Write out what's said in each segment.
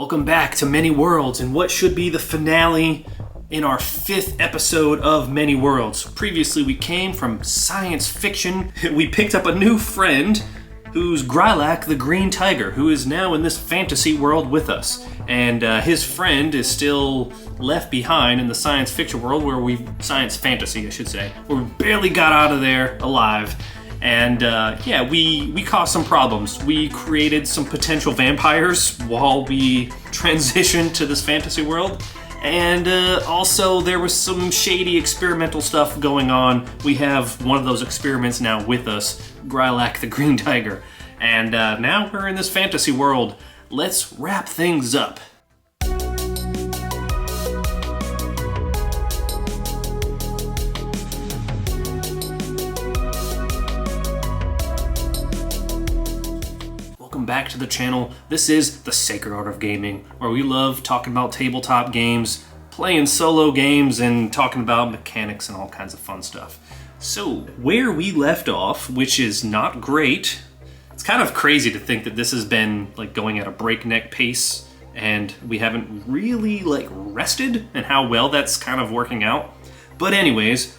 Welcome back to Many Worlds and what should be the finale in our 5th episode of Many Worlds. Previously we came from science fiction. We picked up a new friend who's Grylak the Green Tiger, who is now in this fantasy world with us. And his friend is still left behind in the science fiction world science fantasy I should say, where we barely got out of there alive. And we caused some problems. We created some potential vampires while we transitioned to this fantasy world. And also there was some shady experimental stuff going on. We have one of those experiments now with us, Grylak the Green Tiger. And now we're in this fantasy world. Let's wrap things up. Welcome back to the channel. This is the Sacred Art of Gaming, where we love talking about tabletop games, playing solo games, and talking about mechanics and all kinds of fun stuff. So, where we left off, which is not great, it's kind of crazy to think that this has been like going at a breakneck pace and we haven't really rested, and how well that's kind of working out. But anyways,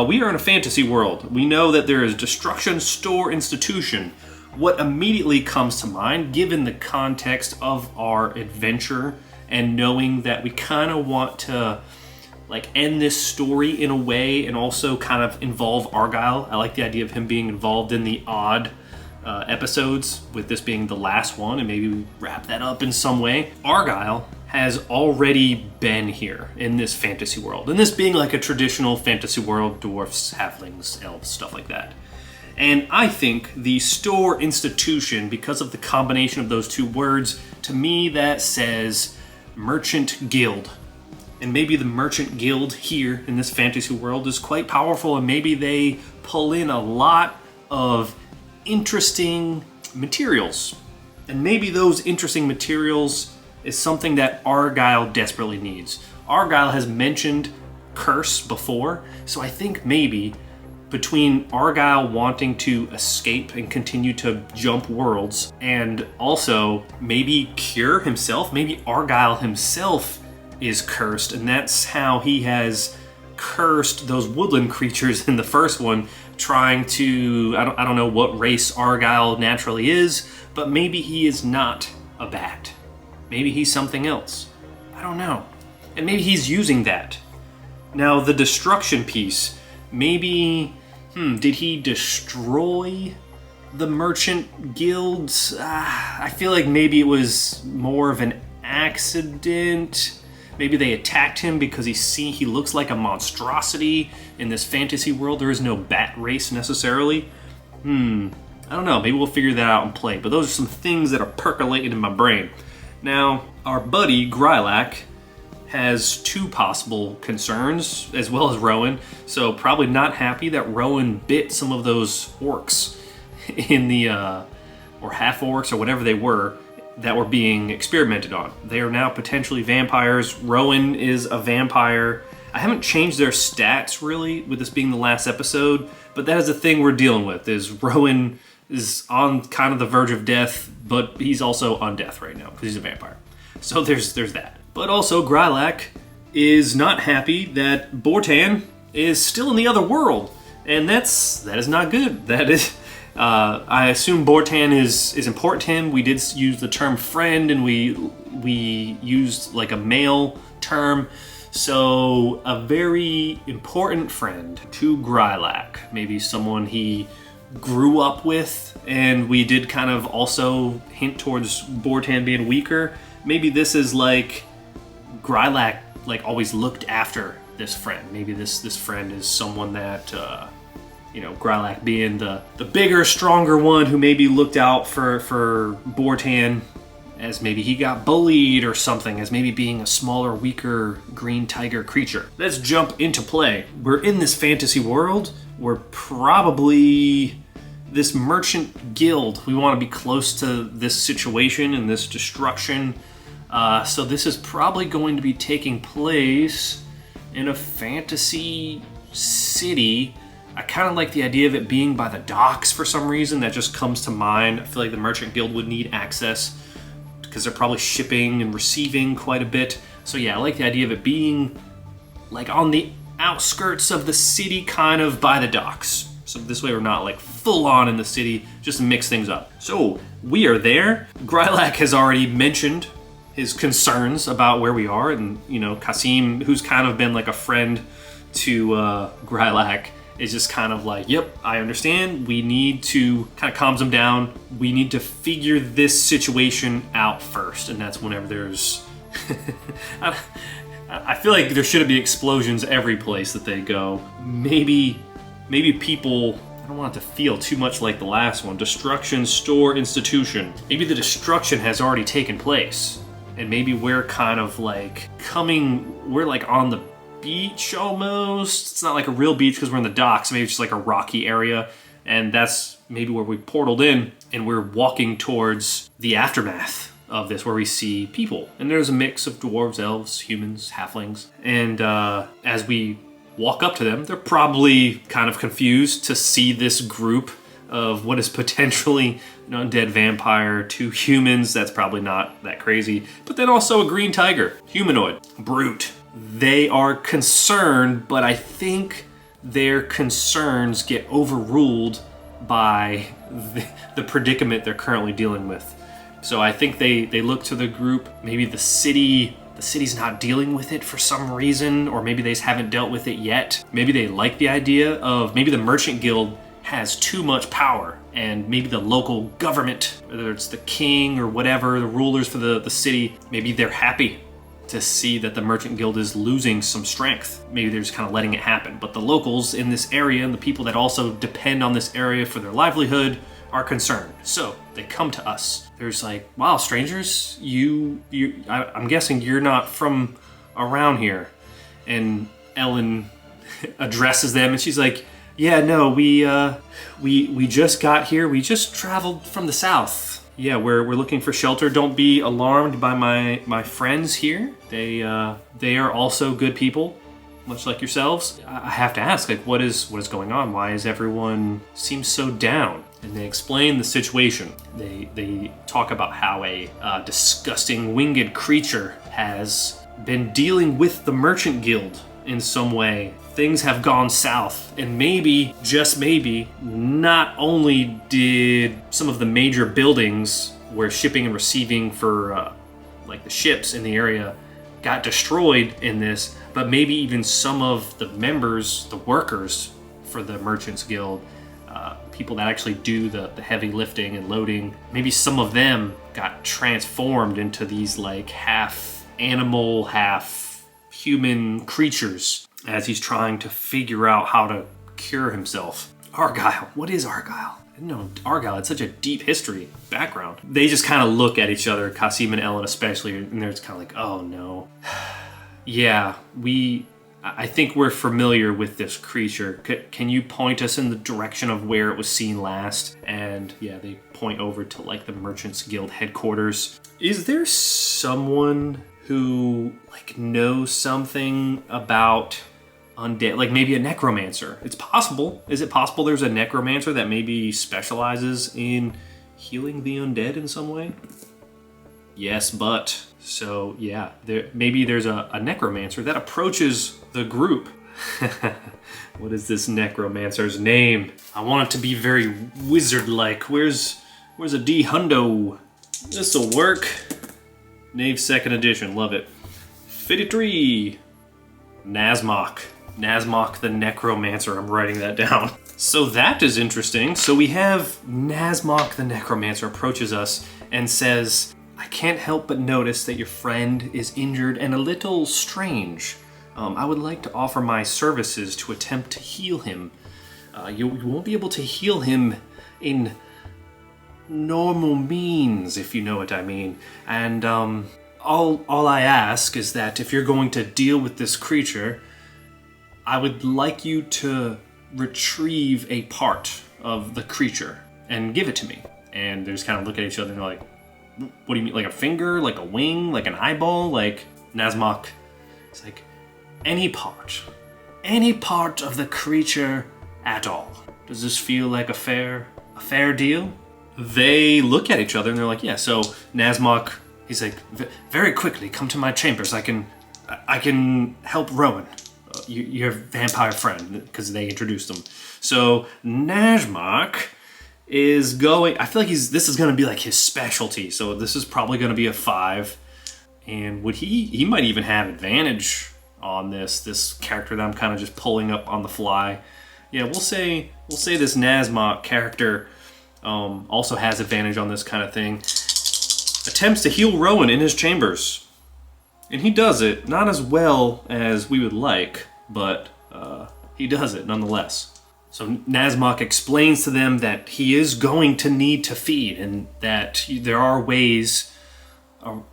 we are in a fantasy world. We know that there is destruction, store, institution. What immediately comes to mind, given the context of our adventure and knowing that we kind of want to end this story in a way and also kind of involve Argyle. I like the idea of him being involved in the odd episodes, with this being the last one, and maybe we wrap that up in some way. Argyle has already been here in this fantasy world, and this being like a traditional fantasy world, dwarfs, halflings, elves, stuff like that. And I think the store institution, because of the combination of those two words, to me that says merchant guild. And maybe the merchant guild here in this fantasy world is quite powerful, and maybe they pull in a lot of interesting materials. And maybe those interesting materials is something that Argyle desperately needs. Argyle has mentioned curse before, so I think maybe between Argyle wanting to escape and continue to jump worlds, and also maybe cure himself, maybe Argyle himself is cursed, and that's how he has cursed those woodland creatures in the first one, trying to, I don't know what race Argyle naturally is, but maybe he is not a bat. Maybe he's something else. I don't know. And maybe he's using that. Now, the destruction piece, maybe did he destroy the merchant guilds? I feel like maybe it was more of an accident. Maybe they attacked him because he looks like a monstrosity in this fantasy world. There is no bat race necessarily. I don't know. Maybe we'll figure that out and play. But those are some things that are percolating in my brain. Now, our buddy Grylak has two possible concerns, as well as Rowan, so probably not happy that Rowan bit some of those orcs in the, or half orcs or whatever they were, that were being experimented on. They are now potentially vampires. Rowan is a vampire. I haven't changed their stats really, with this being the last episode, but that is the thing we're dealing with, is Rowan is on kind of the verge of death, but he's also on death right now, because he's a vampire. So there's that. But also, Grylak is not happy that Bortan is still in the other world, and that is not good. That is, I assume Bortan is important to him. We did use the term friend, and we used like a male term, so a very important friend to Grylak, maybe someone he grew up with, and we did kind of also hint towards Bortan being weaker. Maybe this is like Grylak always looked after this friend. Maybe this friend is someone that Grylak being the bigger, stronger one who maybe looked out for Bortan, as maybe he got bullied or something, as maybe being a smaller, weaker green tiger creature. Let's jump into play. We're in this fantasy world. We're probably this merchant guild. We want to be close to this situation and this destruction. So this is probably going to be taking place in a fantasy city. I kind of like the idea of it being by the docks for some reason. That just comes to mind. I feel like the merchant guild would need access because they're probably shipping and receiving quite a bit. So yeah, I like the idea of it being like on the outskirts of the city, kind of by the docks. So this way we're not like full on in the city, just mix things up. So we are there. Grylak has already mentioned his concerns about where we are, and you know, Kasim, who's kind of been like a friend to Grylak, is just kind of like, yep, I understand. We need to, kind of calms him down. We need to figure this situation out first, and that's whenever there's I feel like there shouldn't be explosions every place that they go. Maybe people, I don't want it to feel too much like the last one. Destruction, store, institution. Maybe the destruction has already taken place. And maybe we're kind of like we're like on the beach almost. It's not like a real beach because we're in the docks. Maybe it's just like a rocky area. And that's maybe where we portaled in. And we're walking towards the aftermath of this, where we see people. And there's a mix of dwarves, elves, humans, halflings. And as we walk up to them, they're probably kind of confused to see this group of what is potentially an undead vampire, 2 humans. That's probably not that crazy. But then also a green tiger, humanoid, brute. They are concerned, but I think their concerns get overruled by the predicament they're currently dealing with. So I think they look to the group. Maybe the city's not dealing with it for some reason, or maybe they just haven't dealt with it yet. Maybe they like the idea of, maybe the merchant guild has too much power, and maybe the local government, whether it's the king or whatever, the rulers for the city, maybe they're happy to see that the merchant guild is losing some strength. Maybe they're just kind of letting it happen. But the locals in this area, and the people that also depend on this area for their livelihood, are concerned. So they come to us. There's like, wow, strangers, I'm guessing you're not from around here. And Ellen addresses them, and she's like, yeah, no, we just got here. We just traveled from the south. Yeah, we're looking for shelter. Don't be alarmed by my friends here. They are also good people, much like yourselves. I have to ask, like, what is going on? Why is everyone seems so down? And they explain the situation. They talk about how a disgusting winged creature has been dealing with the merchant guild in some way. Things have gone south, and maybe, just maybe, not only did some of the major buildings where shipping and receiving for like the ships in the area got destroyed in this, but maybe even some of the members, the workers for the Merchants Guild, people that actually do the heavy lifting and loading, maybe some of them got transformed into these like half animal, half human creatures as he's trying to figure out how to cure himself. Argyle. What is Argyle? I didn't know Argyle had such a deep history background. They just kind of look at each other, Kasim and Ellen especially, and they're just kind of like, oh no. Yeah, I think we're familiar with this creature. Can you point us in the direction of where it was seen last? And yeah, they point over to like the Merchants Guild headquarters. Is there someone who like knows something about undead, like maybe a necromancer? It's possible. Is it possible there's a necromancer that maybe specializes in healing the undead in some way? Yes, but so yeah, maybe there's a necromancer that approaches the group. What is this necromancer's name? I want it to be very wizard-like. Where's a D hundo? This'll work. Knave 2nd edition, love it. 53. Nazmok. Nazmok the Necromancer, I'm writing that down. So that is interesting. So we have Nazmok the Necromancer approaches us and says, I can't help but notice that your friend is injured and a little strange. I would like to offer my services to attempt to heal him. You won't be able to heal him in normal means, if you know what I mean. And all I ask is that if you're going to deal with this creature, I would like you to retrieve a part of the creature and give it to me. And they just kind of look at each other and they're like, what do you mean? Like a finger? Like a wing? Like an eyeball? Like Nazmok? It's like, any part of the creature at all. Does this feel like a fair deal? They look at each other and they're like, yeah. So Nazmok, He's like, very quickly, come to my chambers. I can help Rowan, your vampire friend, because they introduced him. So Nazmok is going. I feel like this is going to be like his specialty. So this is probably going to be a 5. And would he might even have advantage on this character that I'm kind of just pulling up on the fly. Yeah, we'll say this Nazmok character also has advantage on this kind of thing. Attempts to heal Rowan in his chambers. And he does it, not as well as we would like, but he does it nonetheless. So Nazmok explains to them that he is going to need to feed, and that there are ways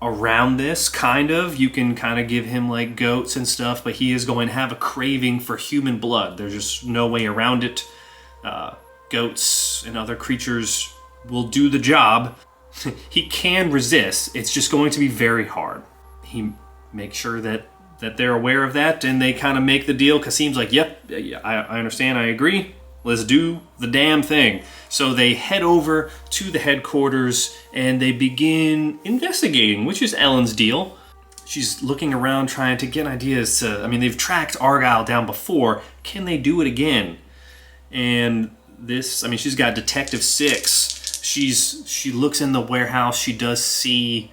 around this, kind of. You can kind of give him like goats and stuff, but he is going to have a craving for human blood. There's just no way around it. Goats and other creatures will do the job. He can resist. It's just going to be very hard. He makes sure that they're aware of that, and they kind of make the deal. Kasim's like, yep, I understand, I agree. Let's do the damn thing. So they head over to the headquarters and they begin investigating, which is Ellen's deal. She's looking around trying to get ideas they've tracked Argyle down before. Can they do it again? And she's got Detective 6. She looks in the warehouse. She does see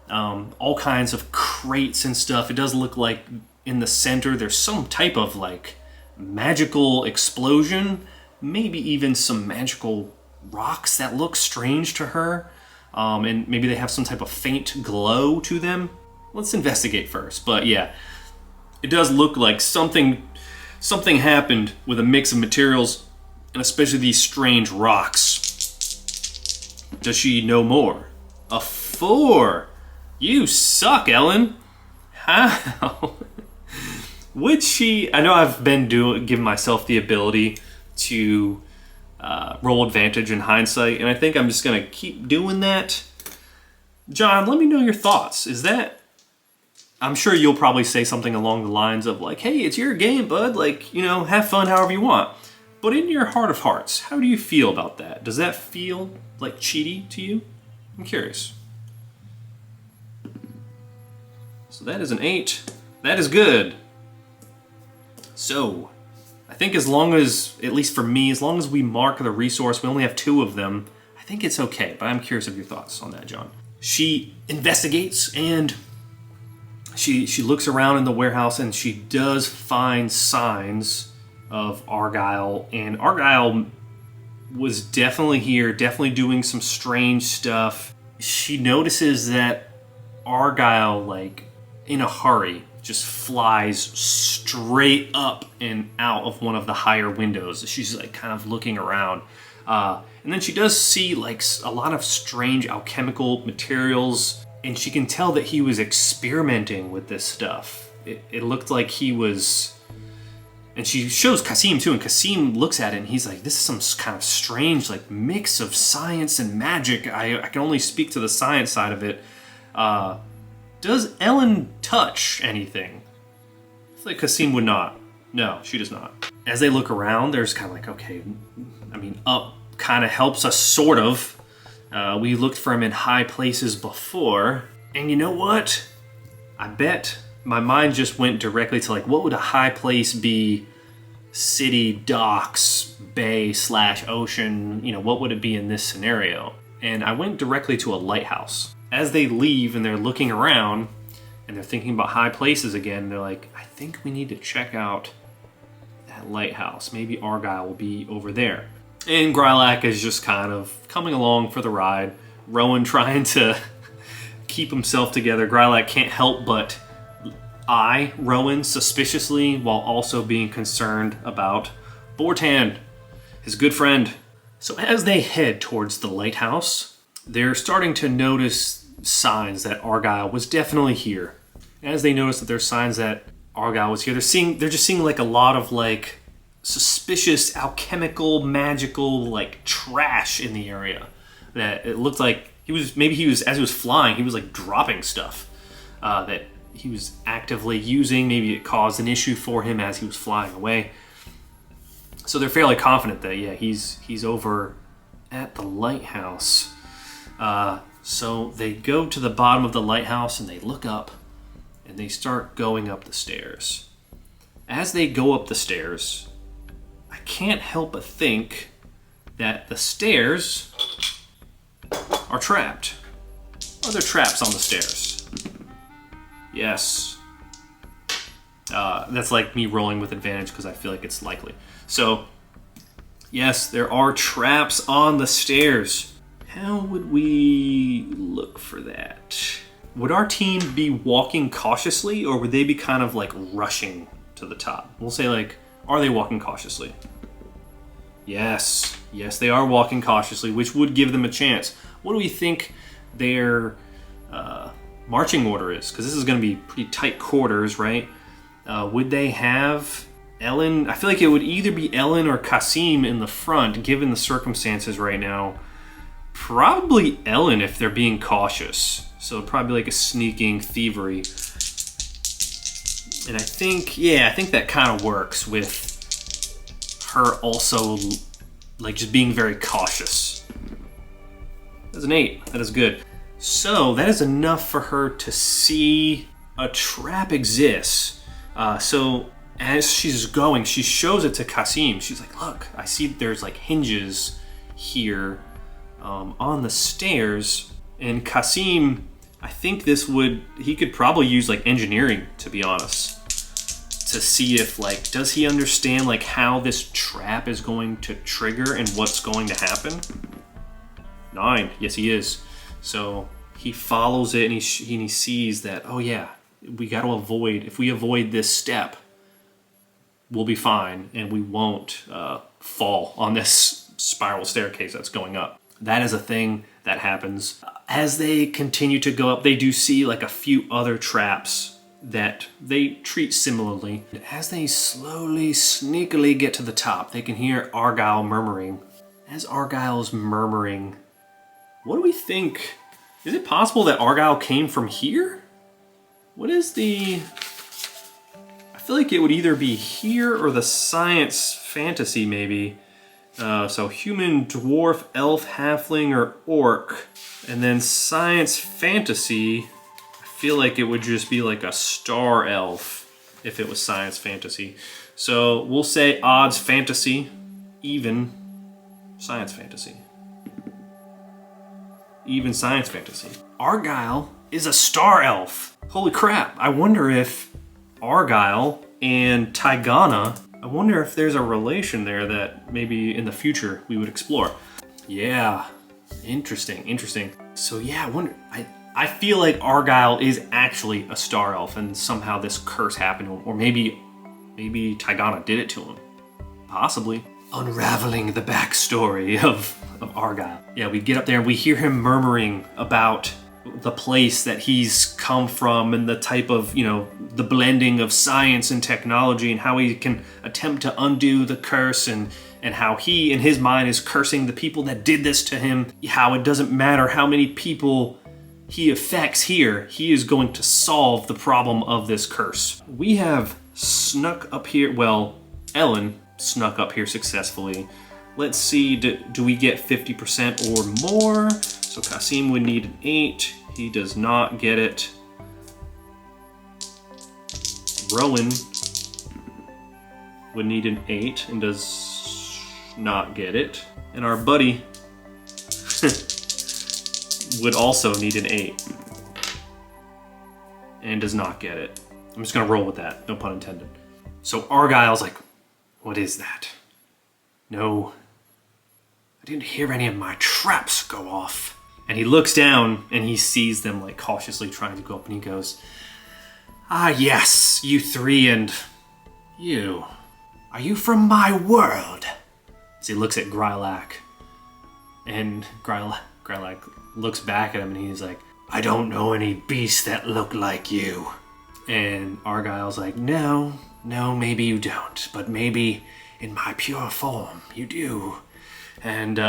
all kinds of crates and stuff. It does look like in the center there's some type of like magical explosion, maybe even some magical rocks that look strange to her, and maybe they have some type of faint glow to them. Let's investigate first. But yeah, it does look like something happened with a mix of materials, and especially these strange rocks. Does she know more? A 4. You suck, Ellen. How? Would she? I know I've been giving myself the ability to roll advantage in hindsight, and I think I'm just gonna keep doing that. John, let me know your thoughts. Is that? I'm sure you'll probably say something along the lines of like, "Hey, it's your game, bud. Like, have fun however you want." But in your heart of hearts, how do you feel about that? Does that feel like cheaty to you? I'm curious. So that is an 8. That is good. So, I think as long as, at least for me, as long as we mark the resource, we only have 2 of them, I think it's okay. But I'm curious of your thoughts on that, John. She investigates and she looks around in the warehouse, and she does find signs of Argyle. And Argyle was definitely here, definitely doing some strange stuff. She notices that Argyle, like, in a hurry, just flies straight up and out of one of the higher windows. She's like kind of looking around. And then she does see like a lot of strange alchemical materials, and she can tell that he was experimenting with this stuff. It looked like he was, and she shows Kasim too, and Kasim looks at it and he's like, this is some kind of strange like mix of science and magic. I can only speak to the science side of it. Does Ellen touch anything? I feel like Kasim would not. No, she does not. As they look around, there's kind of like, okay, up kind of helps us, sort of. We looked for him in high places before. And you know what? I bet my mind just went directly to like, what would a high place be? City, docks, bay / ocean, what would it be in this scenario? And I went directly to a lighthouse. As they leave and they're looking around and they're thinking about high places again, they're like, I think we need to check out that lighthouse. Maybe Argyle will be over there. And Grylak is just kind of coming along for the ride. Rowan trying to keep himself together. Grylak can't help but eye Rowan suspiciously while also being concerned about Bortan, his good friend. So as they head towards the lighthouse, they're starting to notice signs that Argyle was definitely here. As they notice that there's signs that Argyle was here, they're just seeing like a lot of like suspicious alchemical, magical like trash in the area. That it looked like as he was flying, he was like dropping stuff that he was actively using. Maybe it caused an issue for him as he was flying away. So they're fairly confident that he's over at the lighthouse. So they go to the bottom of the lighthouse and they look up and they start going up the stairs. As they go up the stairs, I can't help but think that the stairs are trapped. Are there traps on the stairs? Yes. That's like me rolling with advantage because I feel like it's likely. So, yes, there are traps on the stairs. How would we look for that? Would our team be walking cautiously, or would they be kind of like rushing to the top? We'll say like, are they walking cautiously? Yes, they are walking cautiously, which would give them a chance. What do we think their marching order is? Because this is going to be pretty tight quarters, right? Would they have Ellen? I feel like it would either be Ellen or Kasim in the front, given the circumstances right now. Probably Ellen if they're being cautious. So probably like a sneaking thievery. And I think that kind of works with her also like just being very cautious. That's an 8. That is good. So that is enough for her to see a trap exists. So as she's going, she shows it to Kasim. She's like, look, I see there's like hinges here on the stairs. And Kasim, I think he could probably use like engineering, to be honest, to see if like, does he understand like how this trap is going to trigger and what's going to happen? 9, yes he is. So he follows it and he sees that, oh yeah, we got to avoid, if we avoid this step, we'll be fine and we won't fall on this spiral staircase that's going up. That is a thing that happens. As they continue to go up, they do see like a few other traps that they treat similarly. As they slowly, sneakily get to the top, they can hear Argyle murmuring. As Argyle's murmuring, what do we think? Is it possible that Argyle came from here? What is I feel like it would either be here or the science fantasy maybe. So human, dwarf, elf, halfling, or orc. And then science fantasy, I feel like it would just be like a star elf if it was science fantasy. So we'll say odds fantasy, even science fantasy. Even science fantasy. Argyle is a star elf. Holy crap, I wonder if Argyle and Tigana, I wonder if there's a relation there that maybe in the future we would explore. Yeah, interesting. So yeah, I feel like Argyle is actually a star elf and somehow this curse happened to him, or maybe Tigana did it to him. Possibly. Unraveling the backstory of Argyle. Yeah, we get up there and we hear him murmuring about the place that he's come from and the type of, the blending of science and technology and how he can attempt to undo the curse and how he, in his mind, is cursing the people that did this to him. How it doesn't matter how many people he affects here, he is going to solve the problem of this curse. We have snuck up here, well, Ellen snuck up here successfully. Let's see, do we get 50% or more? So Kasim would need an 8. He does not get it. Rowan would need an 8 and does not get it. And our buddy would also need an 8 and does not get it. I'm just gonna roll with that, no pun intended. So Argyle's like, what is that? No, I didn't hear any of my traps go off. And he looks down and he sees them like cautiously trying to go up and he goes, ah yes, you three and you. Are you from my world? As he looks at Grylak. And Grylak looks back at him and he's like, I don't know any beasts that look like you. And Argyle's like, no, maybe you don't, but maybe in my pure form you do. And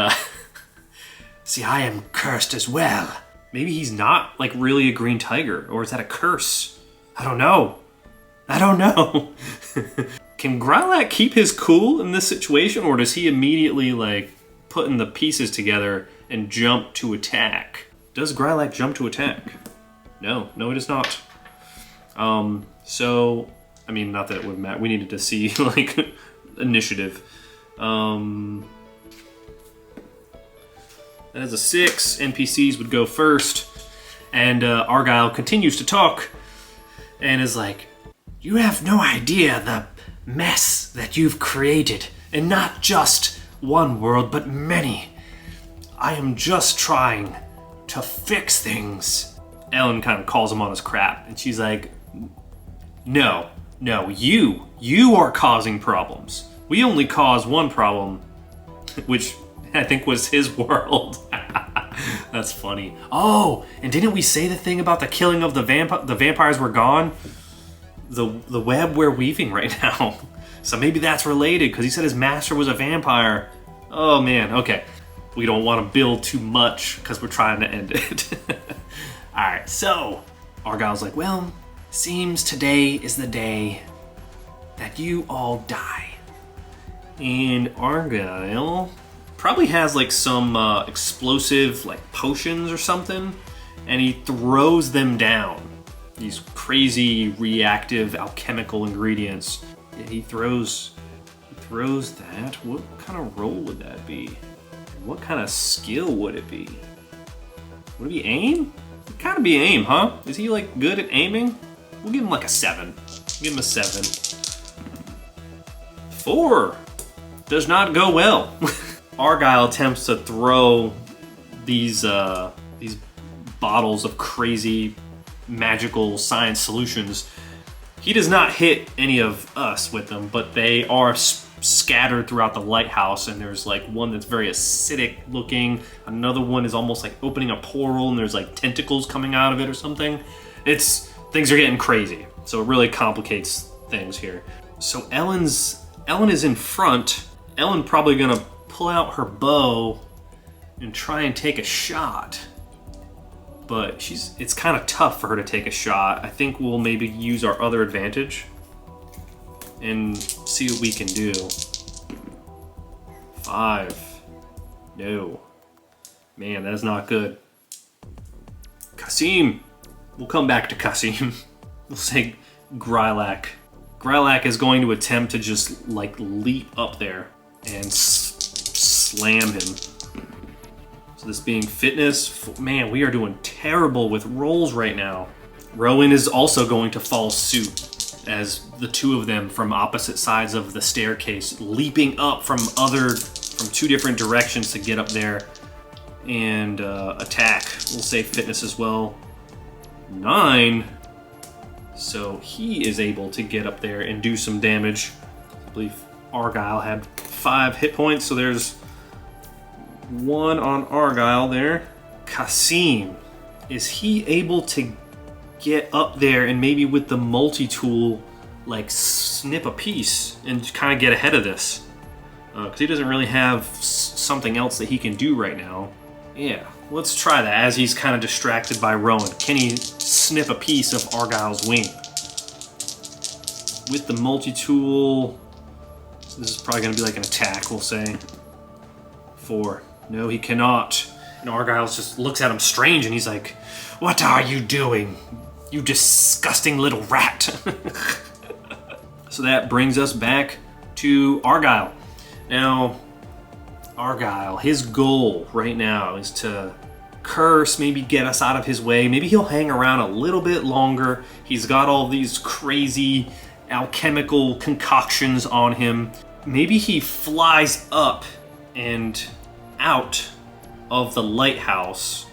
see, I am cursed as well. Maybe he's not like really a green tiger, or is that a curse? I don't know. Can Grylak keep his cool in this situation, or does he immediately like putting the pieces together and jump to attack? Does Grylak jump to attack? No, it is not. So, I mean, not that it would matter. We needed to see, like, initiative. That is a 6. NPCs would go first. And Argyle continues to talk and is like, you have no idea the mess that you've created. And not just one world, but many. I am just trying to fix things. Ellen kind of calls him on his crap. And she's like, no, you are causing problems. We only cause one problem, which I think was his world. That's funny. Oh, and didn't we say the thing about the killing of the vampires were gone? The web we're weaving right now. So maybe that's related, because he said his master was a vampire. Oh man, okay. We don't want to build too much, because we're trying to end it. Alright, so Argyle's like, well, seems today is the day that you all die. And Argyle probably has like some explosive like potions or something, and he throws them down. These crazy reactive alchemical ingredients. Yeah, he throws that. What kind of roll would that be? What kind of skill would it be? Would it be aim? It'd kind of be aim, huh? Is he like good at aiming? We'll give him like a 7. Give him a 7. 4 does not go well. Argyle attempts to throw these bottles of crazy magical science solutions. He does not hit any of us with them, but they are scattered throughout the lighthouse, and there's like one that's very acidic looking. Another one is almost like opening a portal, and there's like tentacles coming out of it or something. Things are getting crazy, so it really complicates things here. So Ellen is in front. Ellen probably gonna pull out her bow and try and take a shot, but it's kind of tough for her to take a shot. I think we'll maybe use our other advantage and see what we can do. 5. No. Man, that is not good. Kasim. We'll come back to Kasim. We'll say Grylak. Grylak is going to attempt to just like leap up there and slam him. So this being fitness, man, we are doing terrible with rolls right now. Rowan is also going to follow suit as the two of them from opposite sides of the staircase, leaping up from 2 different directions to get up there and attack. We'll say fitness as well. 9. So he is able to get up there and do some damage. I believe Argyle had 5 hit points, so there's 1 on Argyle there. Kasim, is he able to get up there and maybe with the multi-tool like snip a piece and kind of get ahead of this? Because he doesn't really have something else that he can do right now. Yeah, let's try that as he's kind of distracted by Rowan. Can he snip a piece of Argyle's wing? With the multi-tool, this is probably going to be like an attack, we'll say. 4. No, he cannot. And Argyle just looks at him strange and he's like, what are you doing, you disgusting little rat? So that brings us back to Argyle. Now, Argyle, his goal right now is to curse, maybe get us out of his way. Maybe he'll hang around a little bit longer. He's got all these crazy alchemical concoctions on him. Maybe he flies up and out of the lighthouse,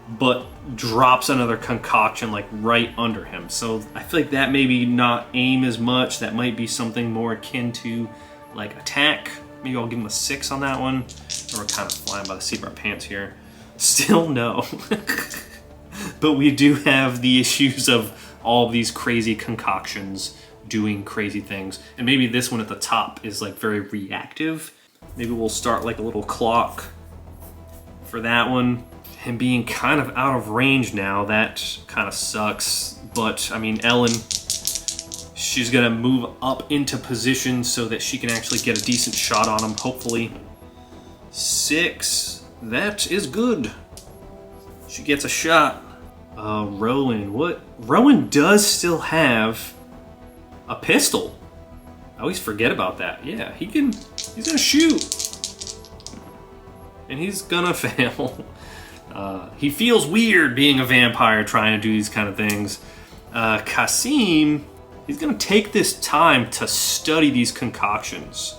but drops another concoction like right under him. So I feel like that maybe not aim as much. That might be something more akin to like attack. Maybe I'll give him a 6 on that one. Or we're kind of flying by the seat of our pants here. Still no. But we do have the issues of all of these crazy concoctions doing crazy things. And maybe this one at the top is like very reactive. Maybe we'll start like a little clock for that one. Him being kind of out of range now, that kind of sucks. But I mean, Ellen, she's gonna move up into position so that she can actually get a decent shot on him, hopefully. 6, that is good. She gets a shot. Rowan, what? Rowan does still have a pistol. I always forget about that. Yeah, he's gonna shoot. And he's gonna fail. He feels weird being a vampire trying to do these kind of things. Kasim, he's gonna take this time to study these concoctions.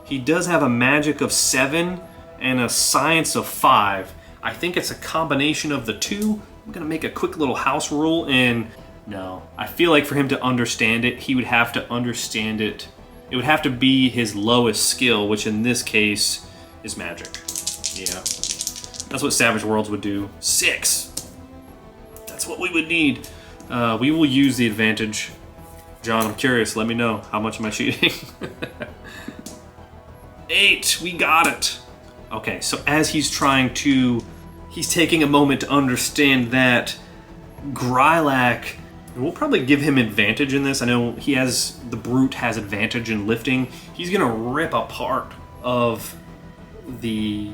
He does have a magic of 7 and a science of 5. I think it's a combination of the two. I'm gonna make a quick little house rule, and no, I feel like for him to understand it, he would have to understand it. It would have to be his lowest skill, which in this case is magic. Yeah, that's what Savage Worlds would do. 6. That's what we would need. We will use the advantage. John, I'm curious. Let me know. How much am I cheating? 8. We got it. Okay, so as he's taking a moment to understand that Grylac, we'll probably give him advantage in this. I know the brute has advantage in lifting. He's gonna rip a part of the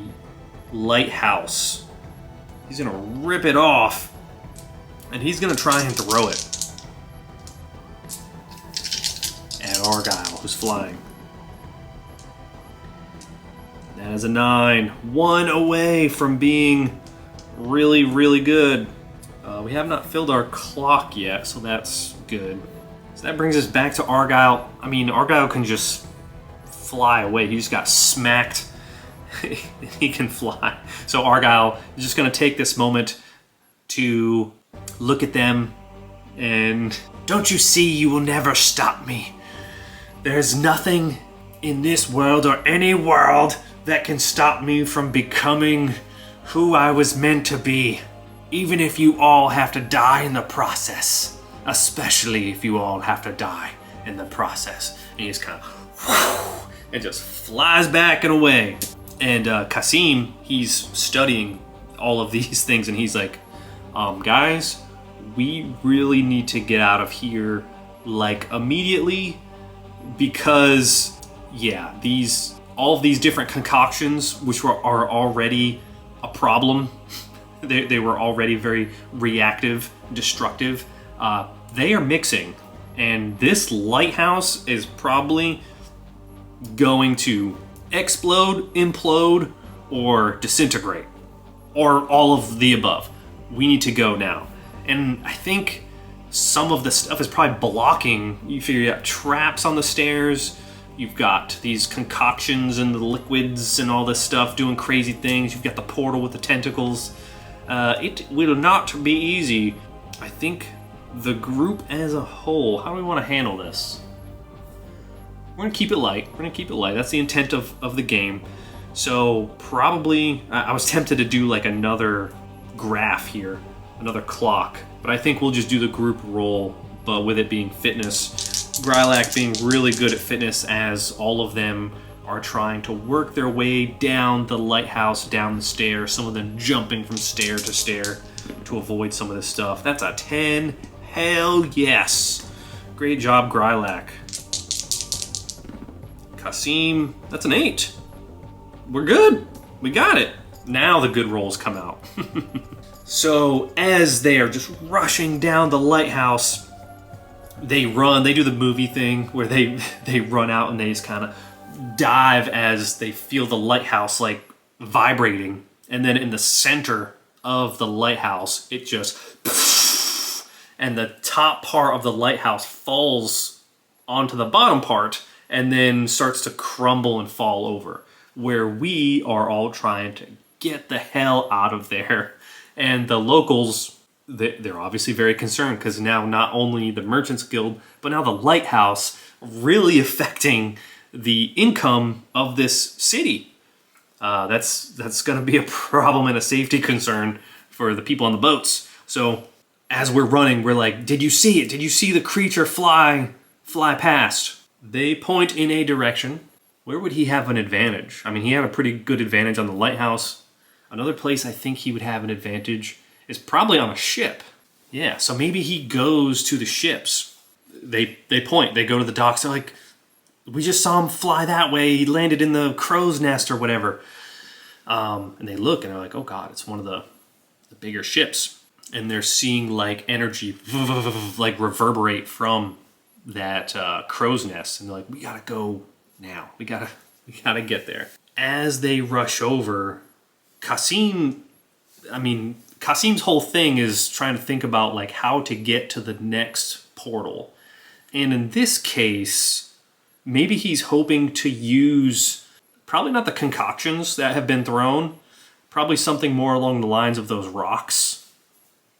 lighthouse. He's gonna rip it off, and he's gonna try and throw it at Argyle, who's flying. That is a 9. 1 away from being really, really good. We have not filled our clock yet, so that's good. So that brings us back to Argyle. I mean, Argyle can just fly away. He just got smacked. He can fly. So Argyle is just going to take this moment to look at them and... Don't you see you will never stop me? There's nothing in this world or any world that can stop me from becoming who I was meant to be. Even if you all have to die in the process. Especially if you all have to die in the process. And he just kind of... and just flies back and away. And Kasim, he's studying all of these things, and he's like, guys, we really need to get out of here, like, immediately, because, yeah, all of these different concoctions, which are already a problem, they were already very reactive, destructive, they are mixing, and this lighthouse is probably going to explode, implode, or disintegrate, or all of the above. We need to go now. And I think some of the stuff is probably blocking. You figure you got traps on the stairs, you've got these concoctions and the liquids and all this stuff doing crazy things, you've got the portal with the tentacles. It will not be easy. I think the group as a whole, how do we want to handle this? We're gonna keep it light. That's the intent of the game. So probably, I was tempted to do like another graph here, another clock, but I think we'll just do the group roll, but with it being fitness. Grylac being really good at fitness, as all of them are trying to work their way down the lighthouse, down the stairs, some of them jumping from stair to stair to avoid some of this stuff. That's a 10. Hell yes. Great job, Grylac. Kasim, that's an 8. We're good. We got it. Now the good rolls come out. So as they are just rushing down the lighthouse, they do the movie thing where they run out and they just kind of dive as they feel the lighthouse like vibrating. And then in the center of the lighthouse, it just... and the top part of the lighthouse falls onto the bottom part and then starts to crumble and fall over, where we are all trying to get the hell out of there. And the locals, they're obviously very concerned, because now not only the Merchants Guild, but now the Lighthouse really affecting the income of this city. That's going to be a problem and a safety concern for the people on the boats. So as we're running, we're like, did you see it? Did you see the creature fly past? They point in a direction. Where would he have an advantage? I mean, he had a pretty good advantage on the lighthouse. Another place I think he would have an advantage is probably on a ship. Yeah, so maybe he goes to the ships. They point, they go to the docks, they're like, we just saw him fly that way, he landed in the crow's nest or whatever. And they look and they're like, oh god, it's one of the bigger ships. And they're seeing like energy like reverberate from that crow's nest. And they're like, we gotta go now. We gotta get there. As they rush over, Kasim's whole thing is trying to think about like how to get to the next portal. And in this case, maybe he's hoping to use probably not the concoctions that have been thrown, probably something more along the lines of those rocks.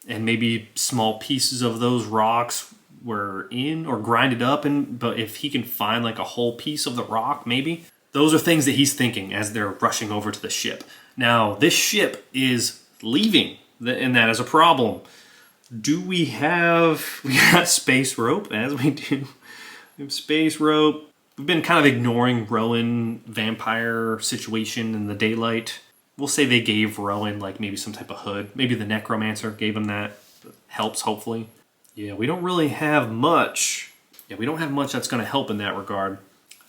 And maybe small pieces of those rocks were in or grinded up, but if he can find like a whole piece of the rock, maybe. Those are things that he's thinking as they're rushing over to the ship. Now, this ship is leaving, and that is a problem. We got space rope, as we do. We have space rope. We've been kind of ignoring Rowan vampire situation in the daylight. We'll say they gave Rowan like maybe some type of hood. Maybe the necromancer gave him that. Helps, hopefully. Yeah, we don't really have much. Yeah, we don't have much that's going to help in that regard.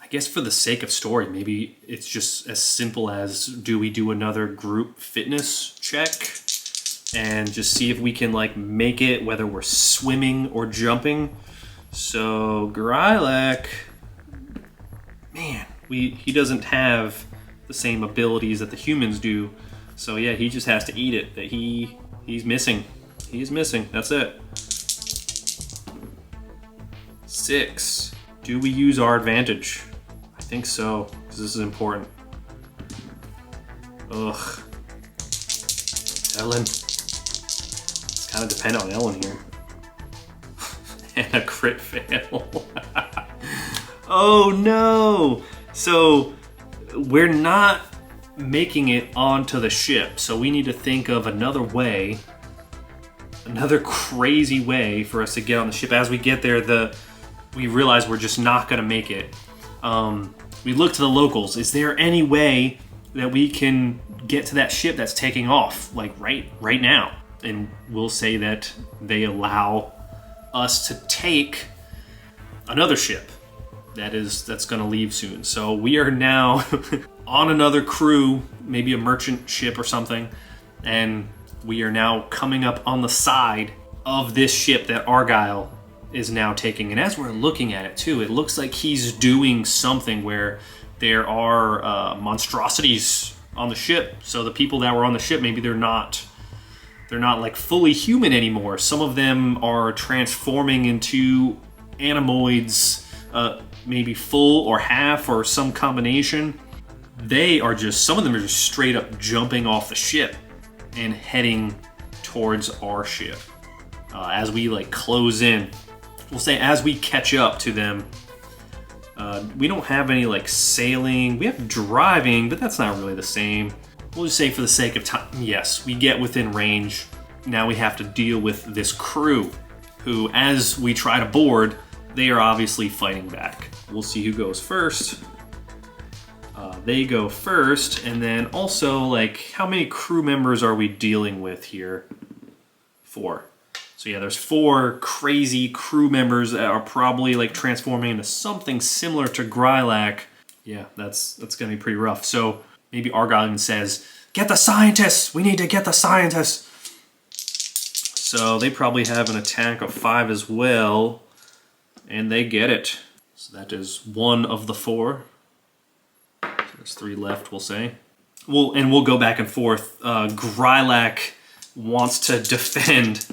I guess for the sake of story, maybe it's just as simple as, do we do another group fitness check and just see if we can like make it, whether we're swimming or jumping. So Grylak, man, he doesn't have the same abilities that the humans do. So yeah, he just has to eat it. That he's missing. He's missing. That's it. 6. Do we use our advantage? I think so, because this is important. Ugh. Ellen. It's kind of dependent on Ellen here. And a crit fail. Oh no! So we're not making it onto the ship, so we need to think of another way, another crazy way for us to get on the ship. As we get there, we realize we're just not going to make it. We look to the locals. Is there any way that we can get to that ship that's taking off, like right now? And we'll say that they allow us to take another ship that's going to leave soon. So we are now on another crew, maybe a merchant ship or something, and we are now coming up on the side of this ship that Argyle is now taking. And as we're looking at it too, it looks like he's doing something where there are monstrosities on the ship. So the people that were on the ship, maybe they're not like fully human anymore. Some of them are transforming into animoids, maybe full or half or some combination. Some of them are just straight up jumping off the ship and heading towards our ship. As we like close in, we'll say as we catch up to them, we don't have any like sailing. We have driving, but that's not really the same. We'll just say for the sake of time, yes, we get within range. Now we have to deal with this crew who, as we try to board, they are obviously fighting back. We'll see who goes first. They go first, and then also, like, how many crew members are we dealing with here? 4. So yeah, there's 4 crazy crew members that are probably like transforming into something similar to Grylak. Yeah, that's gonna be pretty rough. So maybe Argyle even says, "Get the scientists! We need to get the scientists!" So they probably have an attack of 5 as well, and they get it. So that is 1 of the 4. So there's 3 left, we'll say. We'll go back and forth. Grylak wants to defend,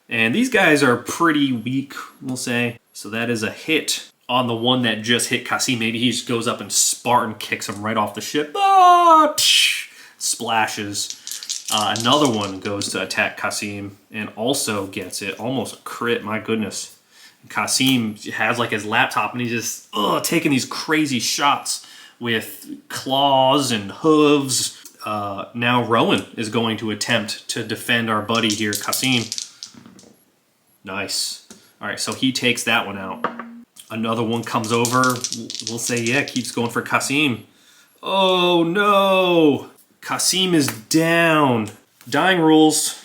and these guys are pretty weak, we'll say. So that is a hit on the one that just hit Kasim. Maybe he just goes up and Spartan kicks him right off the ship. Ah, splashes. Another one goes to attack Kasim and also gets it. Almost a crit, my goodness. Kasim has like his laptop and he's just taking these crazy shots with claws and hooves. Now Rowan is going to attempt to defend our buddy here, Kasim. Nice. All right, so he takes that one out. Another one comes over. We'll say, yeah, keeps going for Kasim. Oh, no. Kasim is down. Dying rules.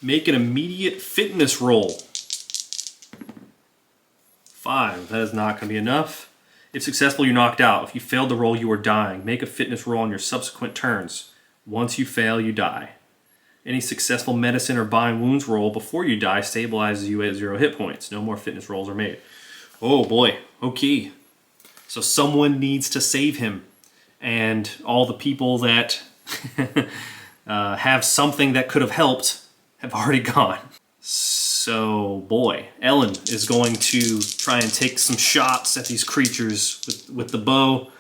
Make an immediate fitness roll. 5. That is not going to be enough. If successful, you're knocked out. If you failed the roll, you are dying. Make a fitness roll on your subsequent turns. Once you fail, you die. Any successful medicine or bind wounds roll before you die stabilizes you at 0 hit points. No more fitness rolls are made. Oh boy, okay. So someone needs to save him. And all the people that have something that could have helped have already gone. So, boy, Ellen is going to try and take some shots at these creatures with the bow.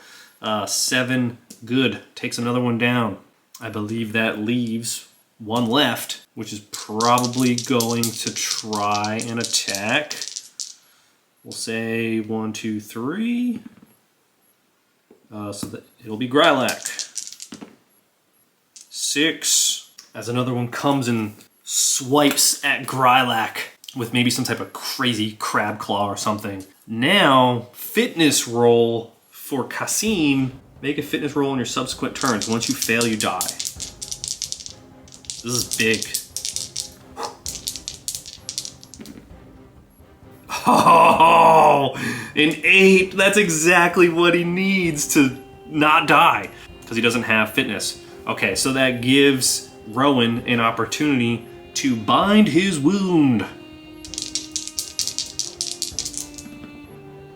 7, good. Takes another one down. I believe that leaves one left, which is probably going to try and attack. We'll say 1, 2, 3. So that it'll be Grylak. 6. As another one comes and swipes at Grylak with maybe some type of crazy crab claw or something. Now, fitness roll for Kasim. Make a fitness roll on your subsequent turns. Once you fail, you die. This is big. Oh, an 8. That's exactly what he needs to not die because he doesn't have fitness. Okay, so that gives Rowan an opportunity to bind his wound.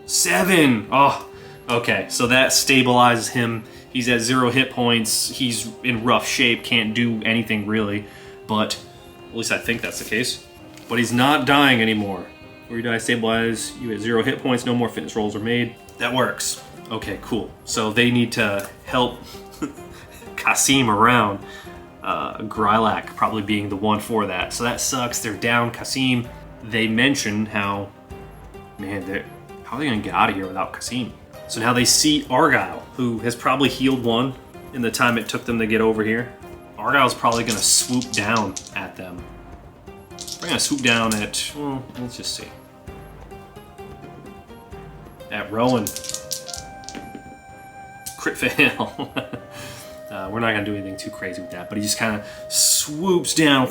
7. Oh, okay, so that stabilizes him. He's at 0 hit points. He's in rough shape, can't do anything really, but at least I think that's the case. But he's not dying anymore. Where you die, stabilize you at 0 hit points. No more fitness rolls are made. That works. Okay, cool. So they need to help Kasim around. Grylak probably being the one for that. So that sucks. They're down Kasim. They mention how, man, how are they going to get out of here without Kasim? So now they see Argyle, who has probably healed one in the time it took them to get over here. Argyle's probably going to swoop down at them. We're going to swoop down at, well, let's just see. At Rowan. Crit fail. We're not going to do anything too crazy with that, but he just kind of swoops down.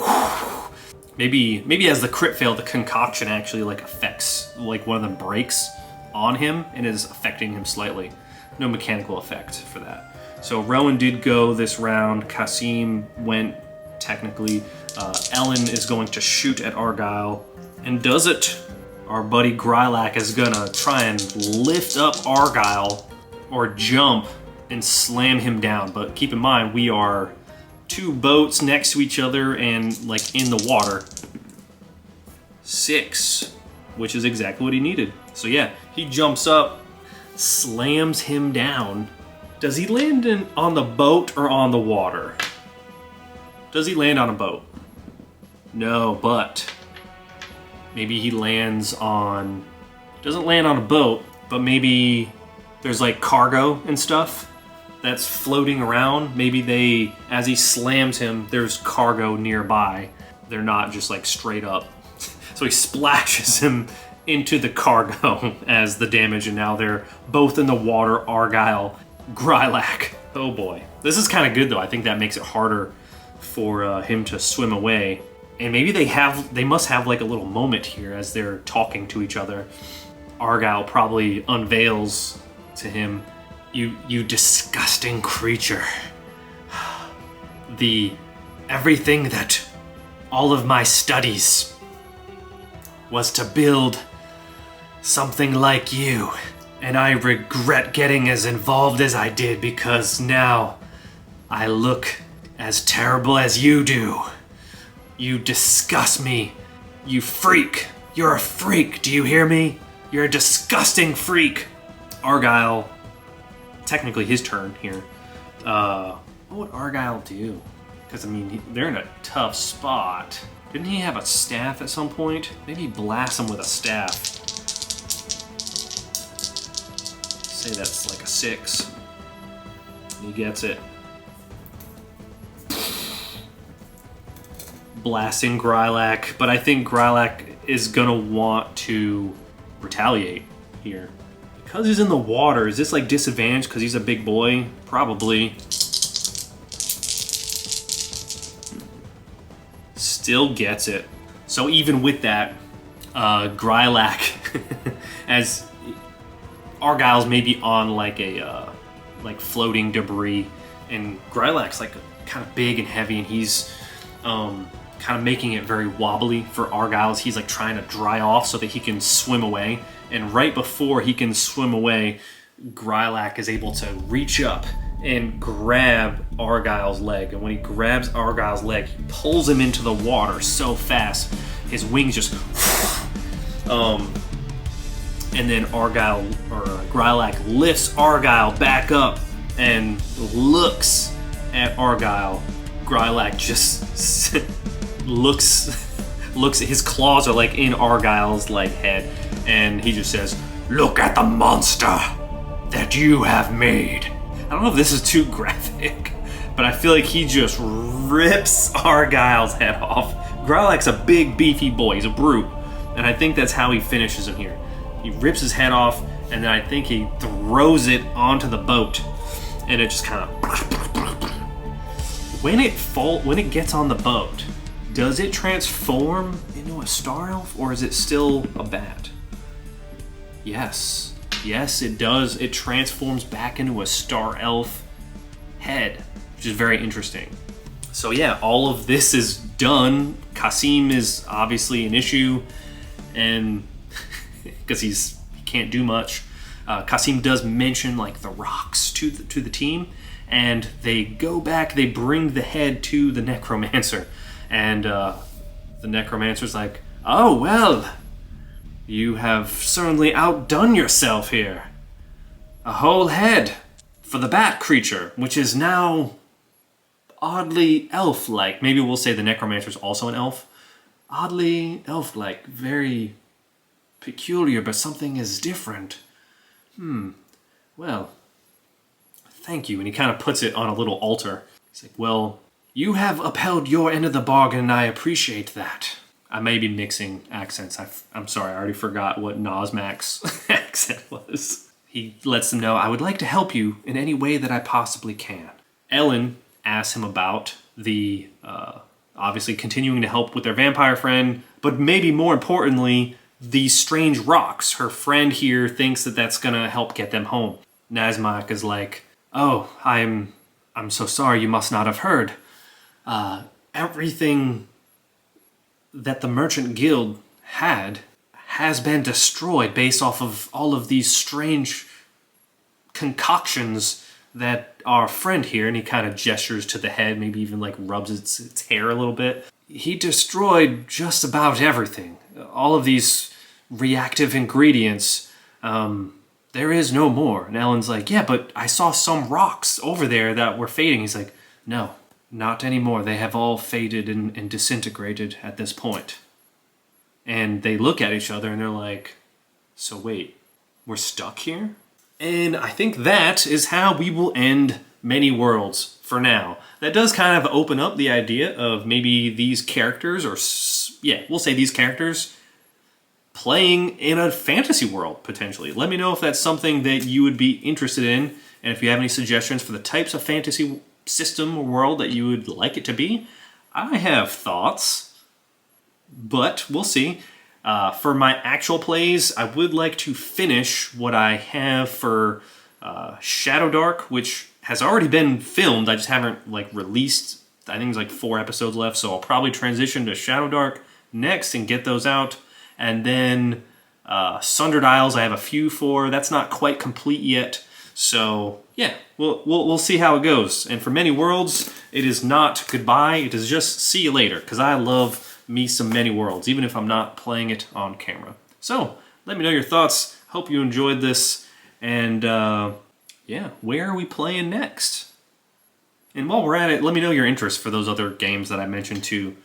Maybe as the crit fail, the concoction actually like affects, like one of them breaks on him and is affecting him slightly. No mechanical effect for that. So Rowan did go this round. Kasim went technically. Ellen is going to shoot at Argyle and does it. Our buddy Grylak is gonna try and lift up Argyle or jump and slam him down. But keep in mind, we are 2 boats next to each other and like in the water. 6, which is exactly what he needed. So yeah, he jumps up, slams him down. Does he land on the boat or on the water? Does he land on a boat? No, but maybe he lands on, doesn't land on a boat, but maybe there's like cargo and stuff that's floating around. Maybe they, as he slams him, there's cargo nearby. They're not just like straight up. So he splashes him into the cargo as the damage, and now they're both in the water, Argyle, Grylak. Oh boy. This is kind of good though. I think that makes it harder for him to swim away. And maybe they must have like a little moment here as they're talking to each other. Argyle probably unveils to him, you disgusting creature. Everything that all of my studies was to build something like you. And I regret getting as involved as I did because now I look as terrible as you do. You disgust me. You freak. You're a freak. Do you hear me? You're a disgusting freak. Argyle, technically his turn here. What would Argyle do? Because, I mean, they're in a tough spot. Didn't he have a staff at some point? Maybe blast him with a staff. Say that's like a 6. He gets it. Blasting Grylak, but I think Grylak is gonna want to retaliate here. Because he's in the water, is this like disadvantage because he's a big boy? Probably. Still gets it. So even with that, Grylak, as Argyle's maybe on like a like floating debris, and Grylak's like kind of big and heavy, and he's kind of making it very wobbly for Argyle as he's like trying to dry off so that he can swim away. And right before he can swim away, Grylak is able to reach up and grab Argyle's leg. And when he grabs Argyle's leg, he pulls him into the water so fast, his wings just... and then Grylak lifts Argyle back up and looks at Argyle. Grylak just looks, his claws are like in Argyle's like head, and he just says, "Look at the monster that you have made." I don't know if this is too graphic, but I feel like he just rips Argyle's head off. Grylak's a big, beefy boy. He's a brute, and I think that's how he finishes him here. He rips his head off, and then I think he throws it onto the boat, and it just kind of... When it gets on the boat, does it transform into a star elf, or is it still a bat? Yes, it does. It transforms back into a star elf head, which is very interesting. So yeah, all of this is done. Kasim is obviously an issue, and because he can't do much. Kasim does mention like the rocks to the team, and they go back. They bring the head to the necromancer, and the necromancer's like, "Oh well, you have certainly outdone yourself here. A whole head for the bat creature, which is now oddly elf-like." Maybe we'll say the necromancer's also an elf. Oddly elf-like, very peculiar, but something is different. Well, thank you. And he kind of puts it on a little altar. He's like, "Well, you have upheld your end of the bargain, and I appreciate that." I may be mixing accents. I'm sorry, I already forgot what Nosmac's accent was. He lets them know, "I would like to help you in any way that I possibly can." Ellen asks him about the, obviously continuing to help with their vampire friend, but maybe more importantly, these strange rocks. Her friend here thinks that that's gonna help get them home. Nazmak is like, "Oh, I'm so sorry, you must not have heard. Everything that the Merchant Guild has been destroyed based off of all of these strange concoctions that our friend here," and he kind of gestures to the head, maybe even like rubs its hair a little bit. "He destroyed just about everything. All of these reactive ingredients, there is no more." And Ellen's like, "Yeah, but I saw some rocks over there that were fading." He's like, "No, not anymore. They have all faded and disintegrated at this point." And they look at each other and they're like, "So wait, we're stuck here?" And I think that is how we will end Many Worlds for now. That does kind of open up the idea of maybe these characters, we'll say these characters, playing in a fantasy world, potentially. Let me know if that's something that you would be interested in, and if you have any suggestions for the types of fantasy system or world that you would like it to be. I have thoughts, but we'll see. For my actual plays, I would like to finish what I have for Shadow Dark, which has already been filmed. I just haven't like released. I think there's like 4 episodes left, so I'll probably transition to Shadow Dark next and get those out. And then Sundered Isles, I have a few for. That's not quite complete yet. So yeah, we'll see how it goes. And for Many Worlds, it is not goodbye. It is just see you later, because I love me some Many Worlds, even if I'm not playing it on camera. So let me know your thoughts. Hope you enjoyed this. And yeah, where are we playing next? And while we're at it, let me know your interest for those other games that I mentioned too.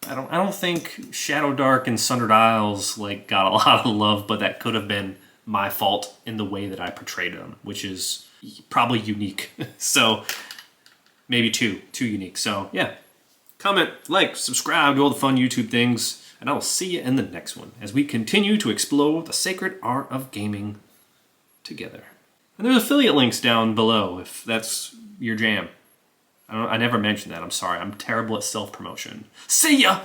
I don't think Shadow Dark and Sundered Isles like got a lot of love, but that could have been my fault in the way that I portrayed them, which is probably unique. So maybe too unique. So yeah, comment, like, subscribe, do all the fun YouTube things, and I will see you in the next one as we continue to explore the sacred art of gaming together. And there's affiliate links down below if that's your jam. I never mentioned that. I'm sorry. I'm terrible at self-promotion. See ya!